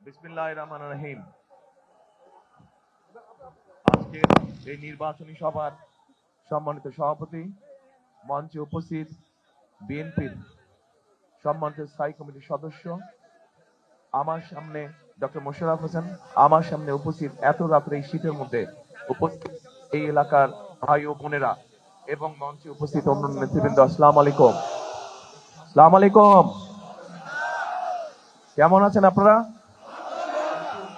বিসমিল্লাহির রহমানির রহিম। আজকের এই নির্বাচনী সভার সম্মানিত সভাপতি, মঞ্চে উপস্থিত বিএনপির সম্মানিত স্থায়ী কমিটির সদস্য, আমার সামনে ডক্টর মোশাররফ হোসেন, আমার সামনে উপস্থিত এত রাত্রে এই শীতের মধ্যে উপস্থিত এই এলাকার ভাই ও বোনেরা এবং মঞ্চে উপস্থিত অন্যান্য নেতৃবৃন্দ, আসসালামু আলাইকুম। আসসালামু আলাইকুম। কেমন আছেন আপনারা?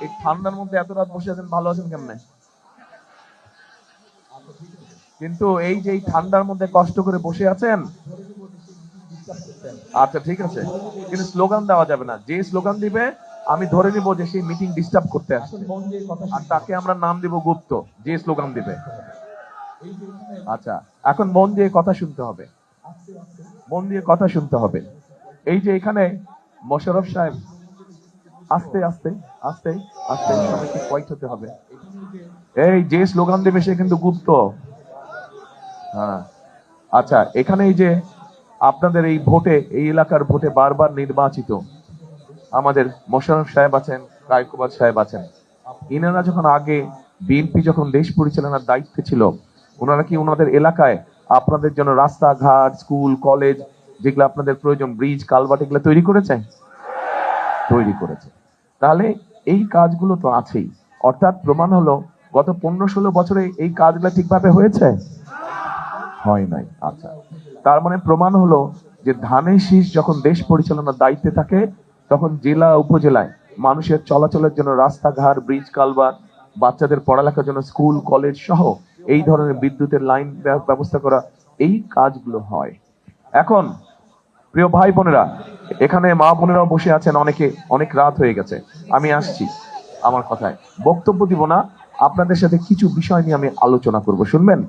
এই ঠান্ডার মধ্যে এত রাত বসে আছেন, ভালো আছেন কেমনে? কিন্তু এই যে এই ঠান্ডার মধ্যে কষ্ট করে বসে আছেন, আচ্ছা ঠিক আছে, কিন্তু স্লোগান দেওয়া যাবে না। যে স্লোগান দিবে আমি ধরে নিব যে সেই মিটিং ডিস্টার্ব করতে আসছে, আর তাকে আমরা নাম দিব গুপ্ত, যে স্লোগান দিবে। আচ্ছা, এখন মন দিয়ে কথা শুনতে হবে, মন দিয়ে কথা শুনতে হবে। এই যে এখানে মোশাররফ সাহেব, আস্তে আস্তে আস্তে আস্তে সবাইকে কোয়াইট হতে হবে। এই যে স্লোগান দেবে সে কিন্তু গুপ্ত। হ্যাঁ, আচ্ছা, এখানে এই যে আপনাদের এই ভোটে, এই এলাকার ভোটে বারবার নির্বাচিত আমাদের মোশাররফ সাহেব আছেন, কায়কোবাদ সাহেব আছেন। ইনারা যখন আগে বিএনপি যখন দেশ পরিচালনার দায়িত্বে ছিল, ওনারা কি ওনাদের এলাকায় আপনাদের জন্য রাস্তাঘাট, স্কুল, কলেজ, যেগুলো আপনাদের প্রয়োজন, ব্রিজ, কালভার্ট, এগুলো তৈরি করেছে? তৈরি করেছে। তাহলে এই কাজগুলো তো আছেই, অর্থাৎ প্রমাণ হলো গত 15-16 বছরে এই কাজগুলো ঠিকভাবে হয়েছে? হয় নাই। আচ্ছা, তার মানে প্রমাণ হলো যে ধানের শীষ যখন দেশ পরিচালনার দায়িত্বে থাকে, তখন জেলা উপজেলায় মানুষের চলাচলের জন্য রাস্তাঘাট, ব্রিজ, কালভার্ট, বাচ্চাদের পড়ালেখার জন্য স্কুল, কলেজ সহ এই ধরনের বিদ্যুতের লাইন ব্যবস্থা করা, এই কাজগুলো হয়। এখন প্রিয় ভাই বোনেরা, এখানে মা বোনেরাও বসে আছেন, অনেকে, অনেক রাত হয়ে গেছে। আমি আসছি আমার কথায়, বক্তব্য দিব না, আপনাদের সাথে কিছু বিষয় নিয়ে আমি আলোচনা করব, শুনবেন?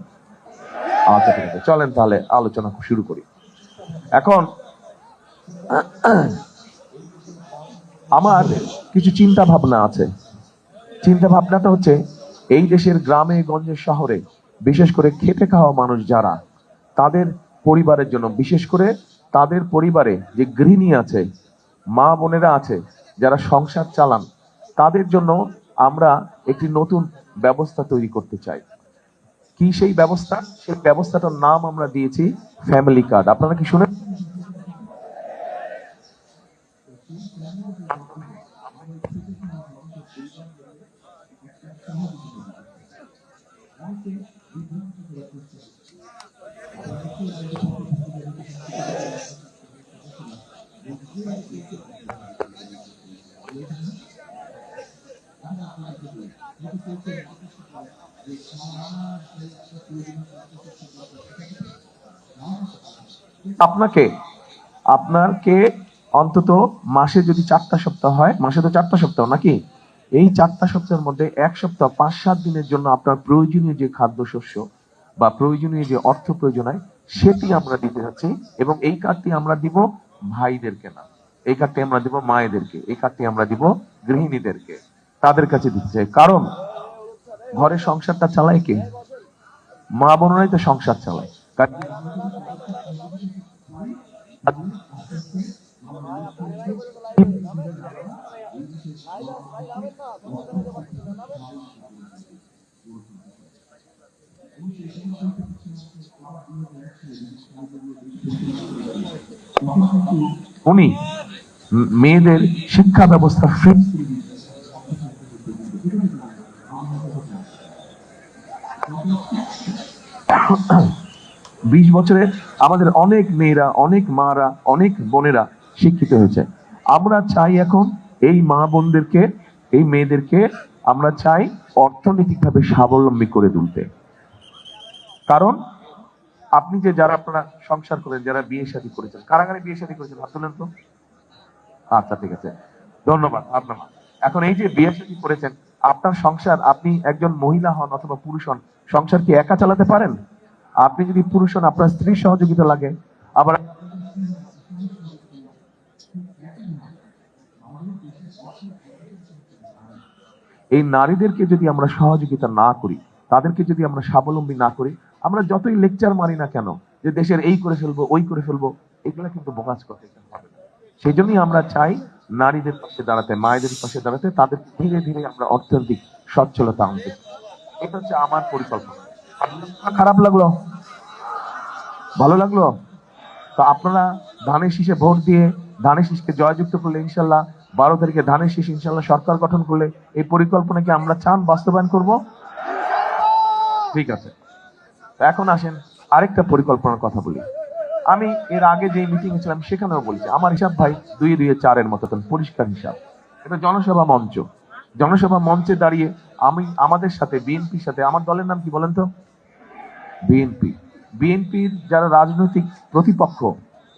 আচ্ছা ঠিক আছে, চলেন তাহলে আলোচনা শুরু করি। এখন আমার কিছু চিন্তা ভাবনা আছে। চিন্তা ভাবনাটা হচ্ছে, এই দেশের গ্রামে গঞ্জে শহরে বিশেষ করে খেটে খাওয়া মানুষ যারা, তাদের পরিবারের জন্য, বিশেষ করে তাদের পরিবারে যে গৃহিণী আছে, মা বোনেরা আছে, যারা সংসার চালান, তাদের জন্য আমরা একটি নতুন ব্যবস্থা তৈরি করতে চাই। কি সেই ব্যবস্থা? সেই ব্যবস্থাটার নাম আমরা দিয়েছি ফ্যামিলি কার্ড। আপনারা কি শুনেন? আপনাকে আপনাকে অন্তত মাসে যদি 4টা সপ্তাহ হয়, মাসে তো 4টা সপ্তাহ নাকি, এই 4টা সপ্তাহের মধ্যে এক সপ্তাহ 5-7 দিনের জন্য আপনার প্রয়োজনীয় যে খাদ্যশস্য বা প্রয়োজনীয় যে অর্থ প্রয়োজন হয়, সেটি আমরা দিতে যাচ্ছি। এবং এই কার্ডটি আমরা দিব ভাইদেরকে না, এই কার্ডটি আমরা দিব মায়েদেরকে, এই কার্ডটি আমরা দিব গৃহিণীদেরকে, তাদের কাছে দিতে চাই। কারণ ঘরে সংসারটা চালায় কে? মা বোনরাই তো সংসার চালায়। উনি মেয়েদের শিক্ষা ব্যবস্থা ফ্রি। 20 বছরে আমাদের অনেক মেয়েরা, অনেক মারা, অনেক বোনেরা শিক্ষিত হয়েছে। আমরা চাই এখন এই মা বোনদেরকে, এই মেয়েদেরকে আমরা চাই অর্থনৈতিকভাবে স্বাবলম্বী করে তুলতে। কারণ আপনি যে, যারা আপনারা সংসার করেন, যারা বিয়ে শাদী করেছেন, কারাগারে বিয়ে শাদী করেছেন, হাত তোলেন তো। আচ্ছা ঠিক আছে, ধন্যবাদ আপনার। এখন এই যে বিয়ে শাদী করেছেন, আপনার সংসার, আপনি একজন মহিলা হন অথবা পুরুষ হন, সংসার কি একা চালাতে পারেন? আপনি যদি পুরুষ হন, আপনার স্ত্রীর সহযোগিতা লাগে। আবার এই নারীদেরকে যদি আমরা সহযোগিতা না করি, তাদেরকে যদি আমরা স্বাবলম্বী না করি, আমরা যতই লেকচার মারি না কেন যে দেশের এই করে ফেলবো, ওই করে ফেলবো, এগুলো কিন্তু বোকাজ কথা, হবে না। সেই জন্যই আমরা চাই নারীদের পাশে দাঁড়াতে, মায়েদের পাশে দাঁড়াতে, তাদের ধীরে ধীরে আমরা অর্থনৈতিক সচ্ছলতা আনতে। এটা হচ্ছে আমার পরিকল্পনা। খারাপ লাগলো? ভালো লাগলো? তো আপনারা ধানের শীষে ভোট দিয়ে ধানের শীষকে জয়যুক্ত করলে ইনশাল্লাহ 12 তারিখে ধানের শীষ ইনশাল্লাহ সরকার গঠন করলে এই পরিকল্পনাকে আমরা চান বাস্তবায়ন করব? ঠিক আছে। এখন আসেন আরেকটা পরিকল্পনার কথা বলি। আমি এর আগে যে মিটিং এ ছিলাম সেখানেও বলছি, আমার হিসাব ভাই 2 2 4 মতো পরিষ্কার হিসাব। এটা জনসভা মঞ্চ, জনসভা মঞ্চে দাঁড়িয়ে আমি আমাদের সাথে বিএনপির সাথে, আমার দলের নাম কি বলেন তো? বিএনপি। বিএনপির যারা রাজনৈতিক প্রতিপক্ষ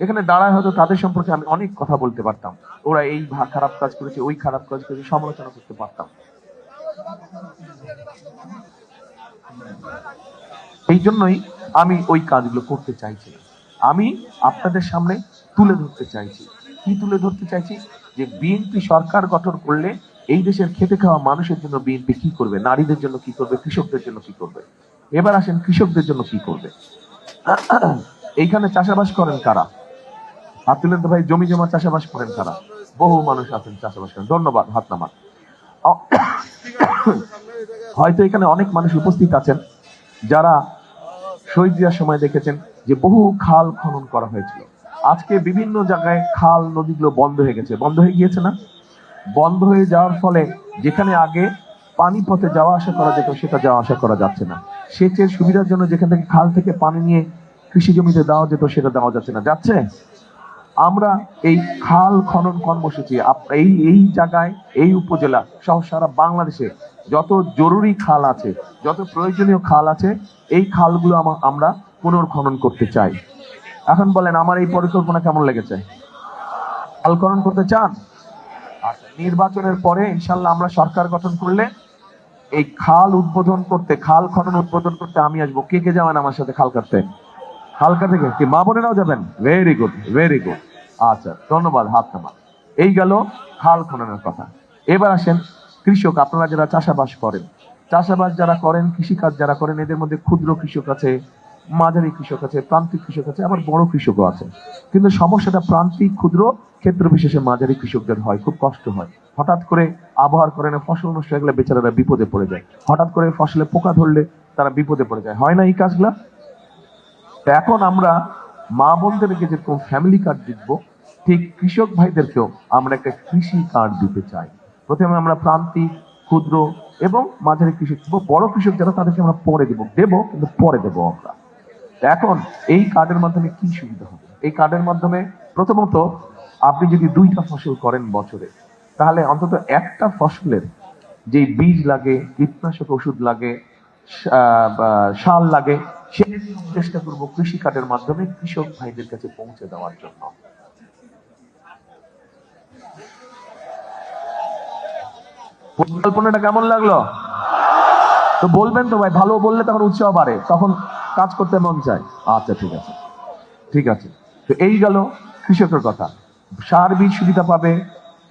এখানে দাঁড়ায়, হয়তো তাদের সম্পর্কে আমি অনেক কথা বলতে পারতাম, ওরা এই খারাপ কাজ করেছে, ওই খারাপ কাজ করেছে, সমালোচনা করতে পারতাম। এই জন্যই আমি ওই কাজগুলো করতে চাইছি না। আমি আপনাদের সামনে তুলে ধরতে চাইছি। কি তুলে ধরতে চাইছি? যে বিএনপি সরকার গঠন করলে এই দেশের খেটে খাওয়া মানুষের জন্য বিএনপি কি করবে, নারীদের জন্য কি করবে, কৃষকদের জন্য কি করবে। এবার আসেন কৃষকদের জন্য কি করবে। এইখানে চাষাবাস করেন কারা? হাত তুলেন তো ভাই। জমি জমা চাষাবাস করেন কারা? বহু মানুষ আছেন চাষাবাস করেন, ধন্যবাদ, হাত নামান। হয়তো এখানে অনেক মানুষ উপস্থিত আছেন যারা শহীদ জিয়ার সময় দেখেছেন যে বহু খাল খনন করা হয়েছিল। আজকে বিভিন্ন জায়গায় খাল নদীগুলো বন্ধ হয়ে গেছে, বন্ধ হয়ে গিয়েছে না? বন্ধ হয়ে যাওয়ার ফলে যেখানে আগে পানি পথে যাওয়া আসা করা যেত সেটা যাওয়া আসা করা যাচ্ছে না। সেচের সুবিধার জন্য যেখান থেকে খাল থেকে পানি নিয়ে কৃষি জমিতে দেওয়া যেত সেটা দেওয়া যাচ্ছে না, যাচ্ছে। আমরা এই খাল খনন কর্মসূচি এই এই জায়গায়, এই উপজেলা সহ সারা বাংলাদেশে যত জরুরি খাল আছে, যত প্রয়োজনীয় খাল আছে, এই খালগুলো আমরা পুনর্খনন করতে চাই। এখন বলেন আমার এই পরিকল্পনা কেমন লেগেছে? খাল খনন করতে চান? আচ্ছা, নির্বাচনের পরে ইনশাল্লাহ আমরা সরকার গঠন করলে এই খাল উদ্বোধন করতে, খাল খনন উদ্বোধন করতে আমি আসবো। কে কে যাবেন আমার সাথে খাল কাটতে? হালকা থেকে কি মা বোনেরাও যাবেন? Very good, very good. আচ্ছা, ধন্যবাদ, হাত নামা। এই গেল খাল খননের কথা। এবার আসেন কৃষক, আপনারা যারা চাষাবাস করেন, চাষাবাস যারা করেন, কৃষিকাজ যারা করেন, এদের মধ্যে ক্ষুদ্র কৃষক আছে, মাঝারি কৃষক আছে, প্রান্তিক কৃষক আছে, আবার বড় কৃষকও আছে। কিন্তু সমস্যাটা প্রান্তিক, ক্ষুদ্র, ক্ষেত্র বিশেষে মাঝারি কৃষকদের হয়, খুব কষ্ট হয়। হঠাৎ করে আবহাওয়ার কারণে ফসল নষ্ট হয়ে গেলে বেচারারা বিপদে পড়ে যায়, হঠাৎ করে ফসলে পোকা ধরলে তারা বিপদে পড়ে যায়, হয় না এই কাজগুলা? এখন আমরা মা বোনদেরকে যেরকম ফ্যামিলি কার্ড দিব, ঠিক কৃষক ভাইদেরকেও আমরা একটা কৃষি কার্ড দিতে চাই। প্রথমে আমরা প্রান্তিক, ক্ষুদ্র এবং মাঝারি কৃষক দিব, বড় কৃষক যারা তাদেরকে আমরা পরে দেব, কিন্তু পরে দেব আমরা। এখন এই কার্ডের মাধ্যমে কি সুবিধা হবে? এই কার্ডের মাধ্যমে প্রথমত আপনি যদি 2টা ফসল করেন বছরে, তাহলে অন্তত একটা ফসলের যে বীজ লাগে, কীটনাশক ওষুধ লাগে, সার লাগে, সে চেষ্টা করব কৃষি কার্ডের মাধ্যমে কৃষক ভাইদের কাছে পৌঁছে দেওয়ার জন্য। পরিকল্পনাটা কেমন লাগলো? তো বলবেন তো ভাই, ভালো বললে তখন উৎসাহ বাড়ে, তখন কাজ করতে মন চায়। আচ্ছা, ঠিক আছে, ঠিক আছে। তো এই গেল কৃষকের কথা। সার বীজ সুবিধা পাবে,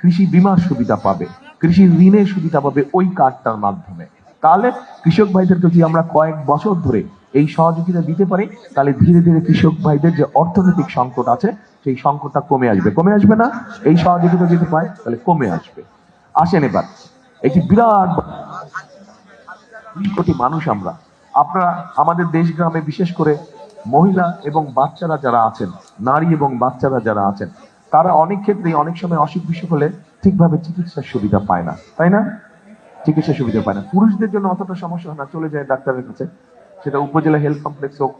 কৃষি বীমার সুবিধা পাবে, কৃষি ঋণের সুবিধা পাবে ওই কার্ডটার মাধ্যমে। তাহলে কৃষক ভাইদেরকে যদি আমরা কয়েক বছর ধরে এই সহযোগিতা দিতে পারি, তাহলে ধীরে ধীরে কৃষক ভাইদের যে অর্থনৈতিক সংকট আছে সেই সংকটটা কমে আসবে। কমে আসবে না? এই সহযোগিতা যদি পায় তাহলে কমে আসবে। আসেন এবার, একটি বিরাট 2 কোটি মানুষ আমরা, আপনারা আমাদের দেশ গ্রামে বিশেষ করে মহিলা এবং বাচ্চারা যারা আছেন, নারী এবং বাচ্চারা যারা আছেন, তারা অনেক ক্ষেত্রেই অনেক সময় অসুখ বিসুখ হলে ঠিকভাবে চিকিৎসার সুবিধা পায় না, তাই না? চিকিৎসা সুবিধা পায় না। পুরুষদের জন্য অতটা সমস্যা হয় না, চলে যায় ডাক্তারের কাছে, সেটা উপজেলা হেলথ কমপ্লেক্স হোক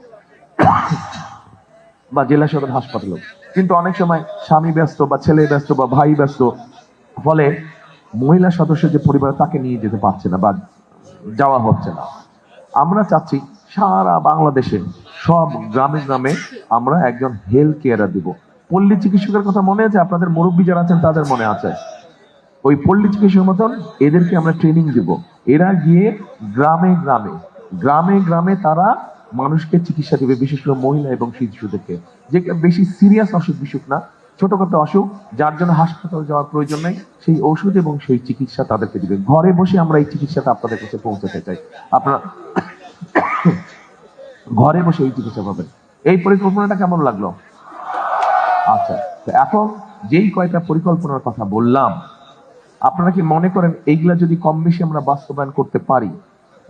বা জেলা সদর হাসপাতাল হোক। কিন্তু অনেক সময় স্বামী ব্যস্ত বা ছেলে ব্যস্ত বা ভাই ব্যস্ত, ফলে মহিলা সদস্য যে পরিবার তাকে নিয়ে যেতে পারছে না বা যাওয়া হচ্ছে না। আমরা চাচ্ছি সারা বাংলাদেশে সব গ্রামে গ্রামে আমরা একজন হেলথ কেয়ারার দিব। পল্লী চিকিৎসকের কথা মনে আছে? আপনাদের মুরব্বী যারা আছেন তাদের মনে আছে? ওই পল্লী চিকিৎসকের মতন এদেরকে আমরা ট্রেনিং দিব। এরা গিয়ে গ্রামে গ্রামে, গ্রামে গ্রামে তারা মানুষকে চিকিৎসা দিবে, বিশেষ করে মহিলা এবং শিশুদেরকে, যে বেশি সিরিয়াস অসুখ বিসুখ না, ছোটখাটো অসুখ যার জন্য হাসপাতালে যাওয়ার প্রয়োজন নেই, সেই ওষুধ এবং সেই চিকিৎসা তাদেরকে দিবে। ঘরে বসে আমরা এই চিকিৎসাটা আপনাদের কাছে পৌঁছাতে চাই। আপনারা ঘরে বসে এই চিকিৎসা পাবেন। এই পরিকল্পনাটা কেমন লাগলো? আচ্ছা, তো এখন যেই কয়টা পরিকল্পনার কথা বললাম, আপনারা কি মনে করেন এইগুলা যদি কম বেশি আমরা বাস্তবায়ন করতে পারি,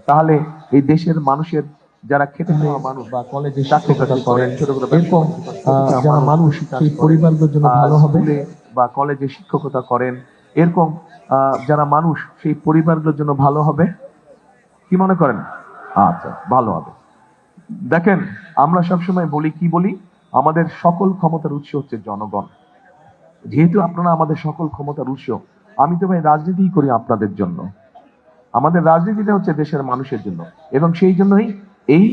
তাহলে এই দেশের মানুষের যারা খেটে খাওয়া মানুষ বা কলেজে চাকরি শিক্ষকতা করেন, করেন, ছোটখাটো এরকম যারা মানুষ সেই করেন, পরিবারগুলোর জন্য ভালো হবে। স্কুলে বা কলেজে শিক্ষকতা করেন, এরকম যারা মানুষ সেই পরিবারগুলোর জন্য ভালো হবে, কি মনে করেন? আচ্ছা, ভালো হবে। দেখেন, আমরা সবসময় বলি, কি বলি, আমাদের সকল ক্ষমতার উৎস হচ্ছে জনগণ। যেহেতু আপনারা আমাদের সকল ক্ষমতার উৎস, আমি তো ভাই রাজনীতি করি আপনাদের জন্য। আমাদের রাজনীতিটা হচ্ছে দেশের মানুষের জন্য, এবং সেই জন্যই এই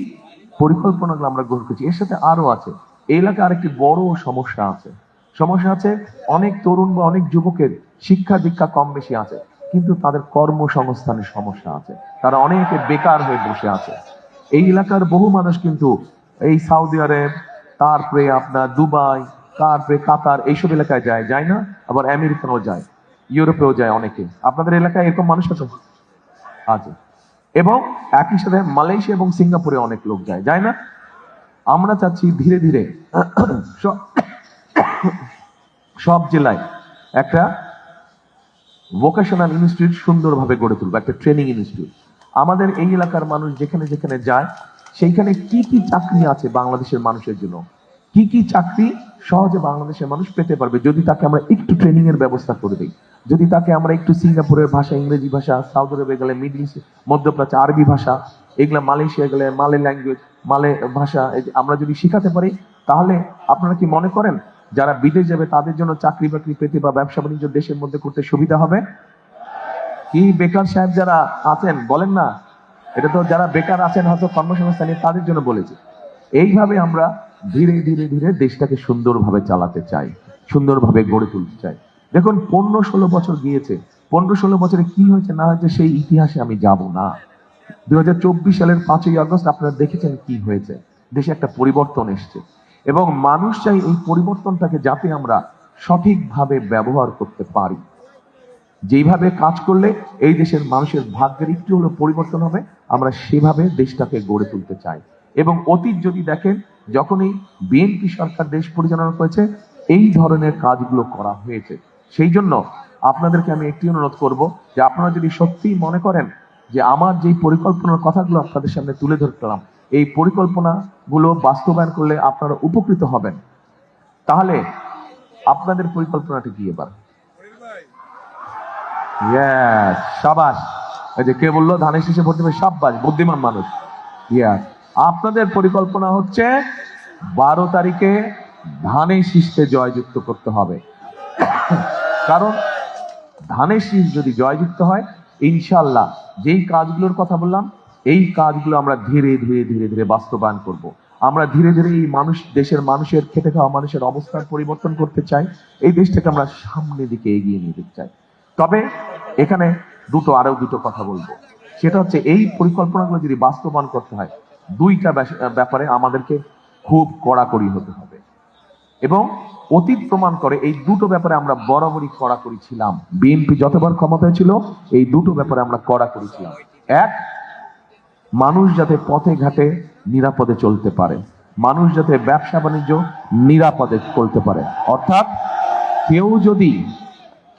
পরিকল্পনাগুলো আমরা গ্রহণ করছি। এর সাথে আরো আছে, এই এলাকায় আরেকটি বড় সমস্যা আছে। সমস্যা আছে, অনেক তরুণ বা অনেক যুবকের শিক্ষা দীক্ষা কম বেশি আছে, কিন্তু তাদের কর্মসংস্থানের সমস্যা আছে। তারা অনেকে বেকার হয়ে বসে আছে। এই এলাকার বহু মানুষ কিন্তু এই সৌদি আরব, তারপরে আপনার দুবাই, তারপরে কাতার, এইসব এলাকায় যায় না? আবার আমেরিকানও যায়, ইউরোপেও যায় অনেকে। আপনাদের এলাকায় এরকম মানুষ আছে? আছে। এবং একই সাথে মালয়েশিয়া এবং সিঙ্গাপুরে অনেক লোক যায় না? আমরা চাচ্ছি ধীরে ধীরে সব জেলায় একটা ভোকেশনাল ইনস্টিটিউট সুন্দরভাবে গড়ে তুলবো, একটা ট্রেনিং ইনস্টিটিউট। আমাদের এই এলাকার মানুষ যেখানে যেখানে যায়, সেইখানে কি কি চাকরি আছে বাংলাদেশের মানুষের জন্য, কি কি চাকরি সহজে বাংলাদেশের মানুষ পেতে পারবে যদি তাকে আমরা একটু ট্রেনিং এর ব্যবস্থা করে দিই। যদি তাকে আমরা একটু সিঙ্গাপুরের ভাষা, ইংরেজি ভাষা, সৌদি আরবে গেলে মিডল ইস্ট, মধ্যপ্রাচ্য আরবি ভাষা, এগুলা মালয়েশিয়া গেলে মালে ল্যাঙ্গুয়েজ, মালে ভাষা আমরা যদি শিখাতে পারি, তাহলে আপনারা কি মনে করেন যারা বিদেশ যাবে তাদের জন্য চাকরি বাকরি পেতে বা ব্যবসা বাণিজ্য দেশের মধ্যে করতে সুবিধা হবে? কি বেকার সাহেব যারা আছেন বলেন না, এটা তো যারা বেকার আছেন হয়তো কর্মসংস্থানে, তাদের জন্য বলেছি। এইভাবে আমরা ধীরে ধীরে ধীরে দেশটাকে সুন্দরভাবে চালাতে চাই, সুন্দরভাবে গড়ে তুলতে চাই। দেখুন, 15-16 বছর গিয়েছে, 15-16 বছরে কি হয়েছে না হয়েছে সেই ইতিহাসে আমি যাব না। 2024 সালের 5ই আগস্ট আপনারা দেখেছেন কি হয়েছে, দেশে একটা পরিবর্তন এসছে, এবং মানুষ চাই এই পরিবর্তনটাকে যাতে আমরা সঠিকভাবে ব্যবহার করতে পারি। যেইভাবে কাজ করলে এই দেশের মানুষের ভাগ্যের একটু হলো পরিবর্তন হবে, আমরা সেভাবে দেশটাকে গড়ে তুলতে চাই। এবং অতীত যদি দেখেন, যখনই বিএনপি সরকার দেশ পরিচালনা করেছে, এই ধরনের কাজগুলো করা হয়েছে। সেই জন্য আপনাদেরকে আমি একটি অনুরোধ করব, যে আপনারা যদি সত্যিই মনে করেন যে আমার যেই পরিকল্পনার কথাগুলো আপনাদের সামনে তুলে ধরলাম, এই পরিকল্পনাগুলো বাস্তবায়ন করলে আপনারা উপকৃত হবেন, তাহলে আপনাদের পরিকল্পনাটি কি এবার? ইয়েস, সাবাস। এই যে কে বললো ধানের শীষে ভোট দেবে, সাব্বাস, বুদ্ধিমান মানুষ। ইয়েস, আপনাদের পরিকল্পনা হচ্ছে 12 তারিখে ধানের শীষকে জয়যুক্ত করতে হবে। কারণ ধানের শীষ যদি জয়যুক্ত হয়, ইনশাল্লাহ যেই কাজগুলোর কথা বললাম, এই কাজগুলো আমরা ধীরে ধীরে ধীরে ধীরে বাস্তবায়ন করব। আমরা ধীরে ধীরে এই মানুষ, দেশের মানুষের, খেটে খাওয়া মানুষের অবস্থার পরিবর্তন করতে চাই। এই দেশটাকে আমরা সামনের দিকে এগিয়ে নিয়ে যেতে চাই। তবে এখানে আরো দুটো কথা বলবো, সেটা হচ্ছে এই পরিকল্পনাগুলো যদি বাস্তবায়ন করতে হয়, দুইটা ব্যাপারে আমাদেরকে খুব কড়াকড়ি হতে হবে। এবং অতীত প্রমাণ করে এই দুটো ব্যাপারে আমরা বরাবরই কড়াকড়ি ছিলাম। বিএনপি যতবার ক্ষমতায় ছিল, এই দুটো ব্যাপারে আমরা কড়াকড়ি ছিলাম। এক, মানুষ যাতে পথে ঘাটে নিরাপদে চলতে পারে, মানুষ যাতে ব্যবসা বাণিজ্য নিরাপদে চলতে পারে। অর্থাৎ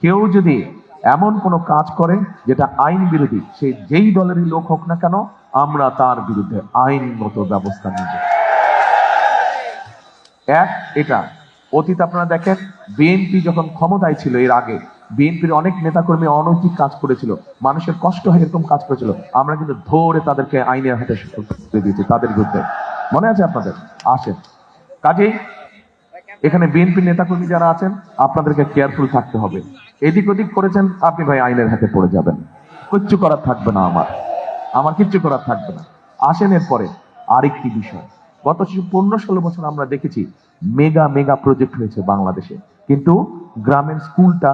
কেউ যদি এমন কোনো কাজ করে যেটা আইন বিরোধী, সে যেই দলেরই লোক হোক না কেন, আমরা তার বিরুদ্ধে আইনগত ব্যবস্থা নিব। এটা অতীত আপনারা দেখেন, বিএনপি যখন ক্ষমতায় ছিল, এর আগে বিএনপির অনেক নেতাকর্মী অনৈতিক কাজ করেছিল, মানুষের কষ্ট হয় এরকম কাজ করেছিল, আমরা কিন্তু ধরে তাদেরকে আইনের হাতে তুলে দিয়েছি, তাদের বিরুদ্ধে। মনে আছে আপনাদের? আসেন, কাজেই এখানে বিএনপি নেতাকর্মী যারা আছেন, আপনাদেরকে কেয়ারফুল থাকতে হবে। এদিক ওদিক করেছেন আপনি ভাই আইনের হাতে পড়ে যাবেন, কিচ্ছু করার থাকবে না, আমার কিচ্ছু করার থাকবে না। আসেন এরপরে আরেকটি বিষয়, গত 15-16 বছর আমরা দেখেছি মেগা মেগা প্রজেক্ট হয়েছে বাংলাদেশে, কিন্তু গ্রামের স্কুলটা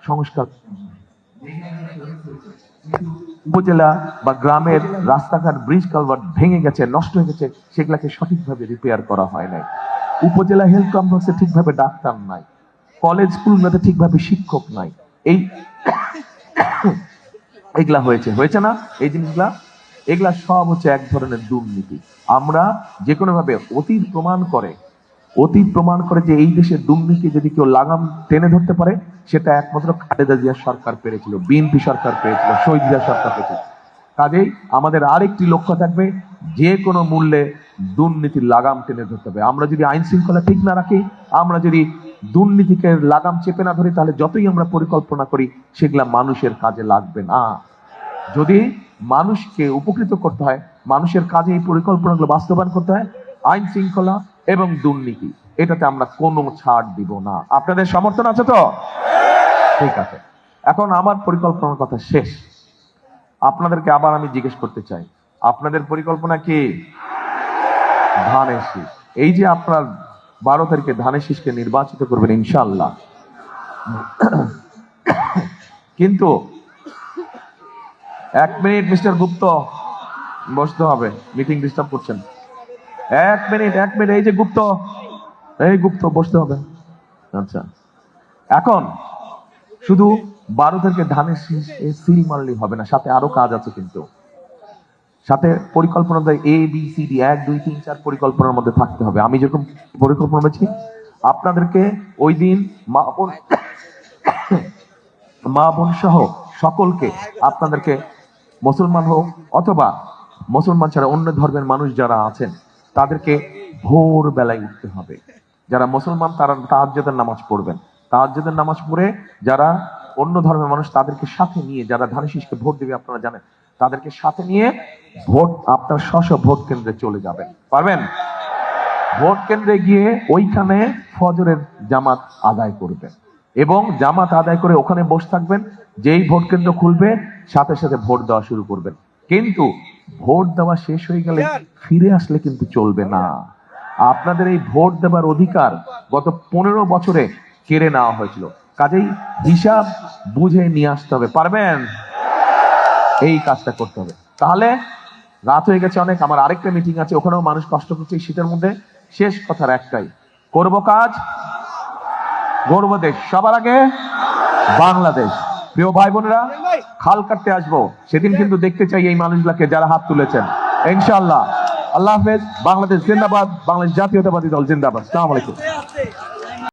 সংস্কার, উপজেলা বা গ্রামের রাস্তাঘাট, ব্রিজ কালভার্ট ভেঙে গেছে, নষ্ট হয়ে গেছে, সেগুলাকে সঠিকভাবে রিপেয়ার করা হয় নাই। উপজেলা হেলথ কমপ্লেক্সে ঠিকভাবে ডাক্তার নাই, কলেজ স্কুলগুলোতে ঠিকভাবে শিক্ষক নাই। এগুলা হয়েছে না? এই জিনিসগুলা, এগুলা সব হচ্ছে এক ধরনের দুর্নীতি। আমরা যে কোনো ভাবে অতীত প্রমাণ করে অতীত প্রমাণ করে যে এই দেশের দুর্নীতি যদি কেউ লাগাম টেনে ধরতে পারে, সেটা একমাত্র খালেদা জিয়া সরকার পেরেছিল, বিএনপি সরকার পেরেছিল, শহীদ জিয়া সরকার পেরেছিল। কাজেই আমাদের আরেকটি লক্ষ্য থাকবে, যে কোনো মূল্যে দুর্নীতির লাগাম টেনে ধরতে হবে। আমরা যদি আইন শৃঙ্খলা ঠিক না রাখি, আমরা যদি দুর্নীতিকে লাগাম চেপে না ধরি, তাহলে যতই আমরা পরিকল্পনা করি সেগুলা মানুষের কাজে লাগবে না। যদি মানুষকে উপকৃত করতে হয়, মানুষের কাজে এই পরিকল্পনাগুলো বাস্তবায়ন করতে হয়, আইন শৃঙ্খলা এবং দুর্নীতি, এটাতে আমরা কোনো ছাড় দিব না। আপনাদের সমর্থন আছে তো? ঠিক আছে, এখন আমার পরিকল্পনার কথা শেষ। আপনাদেরকে আবার আমি জিজ্ঞেস করতে চাই, আপনাদের পরিকল্পনা কি? ধানের শীষ। এই যে আপনার 12 তারিখে ধানের শীষকে নির্বাচিত করবেন ইনশাআল্লাহ, কিন্তু 1 মিনিট মিস্টার গুপ্ত, বসতে হবে, মিটিং ডিস্টার্ব করছেন। 1 মিনিট, এই যে গুপ্ত, এই গুপ্ত, বসতে হবে। আচ্ছা, এখন শুধু 12 তারিখে ধানের শীষ সিল মারলেই হবে না, সাথে আরো কাজ আছে। কিন্তু সাথে পরিকল্পনা দেয় ABCD 1 2 3 4 পরিকল্পনার মধ্যে থাকতে হবে। আমি যেরকম পরিকল্পনা বলছি, আপনাদেরকে ওই দিন মা বোন সহ সকলকে, আপনাদেরকে মুসলমান হোক অথবা মুসলমান ছাড়া অন্য ধর্মের মানুষ যারা আছেন, তাদেরকে ভোর বেলায় উঠতে হবে। যারা মুসলমান তারা তাহাজ্জুদের নামাজ পড়বেন, তাহাজ্জুদের নামাজ পড়ে যারা অন্য ধর্মের মানুষ তাদেরকে সাথে নিয়ে, যারা ধানের শীষকে ভোট দেবে আপনারা জানেন, তাদেরকে সাথে নিয়ে ভোট, আপনার স্ব ভোট কেন্দ্রে চলে যাবেন। পারবেন? ভোট কেন্দ্রে গিয়ে ওইখানে ফজরের জামাত আদায় করবেন এবং জামাত আদায় করে ওখানে বসে থাকবেন। যেই ভোট কেন্দ্র খুলবে সাথে সাথে ভোট দেওয়া শুরু করবেন। কিন্তু ভোট দেওয়া শেষ হয়ে গেলে ফিরে আসলে কিন্তু চলবে না। আপনাদের এই ভোট দেওয়ার অধিকার গত 15 বছরে কেড়ে নেওয়া হয়েছিল। কাজেই হিসাব বুঝে নিয়ে আসতে হবে। পারবেন? এই কাজটা করতে হবে। তাহলে রাত হয়ে গেছে অনেক, আমার আরেকটা মিটিং আছে, ওখানেও মানুষ কষ্ট করছে এই শীতের মধ্যে। শেষ কথার একটাই, করব কাজ, গর্ব দেশ, সবার আগে বাংলাদেশ। প্রিয় ভাই বোনেরা, খাল কাটতে আসবো, সেদিন কিন্তু দেখতে চাই এই মানুষগুলোকে যারা হাত তুলেছেন। ইনশাআল্লাহ। আল্লাহ হাফেজ। বাংলাদেশ জিন্দাবাদ, বাংলাদেশ জাতীয়তাবাদী দল জিন্দাবাদ। আসসালামু আলাইকুম।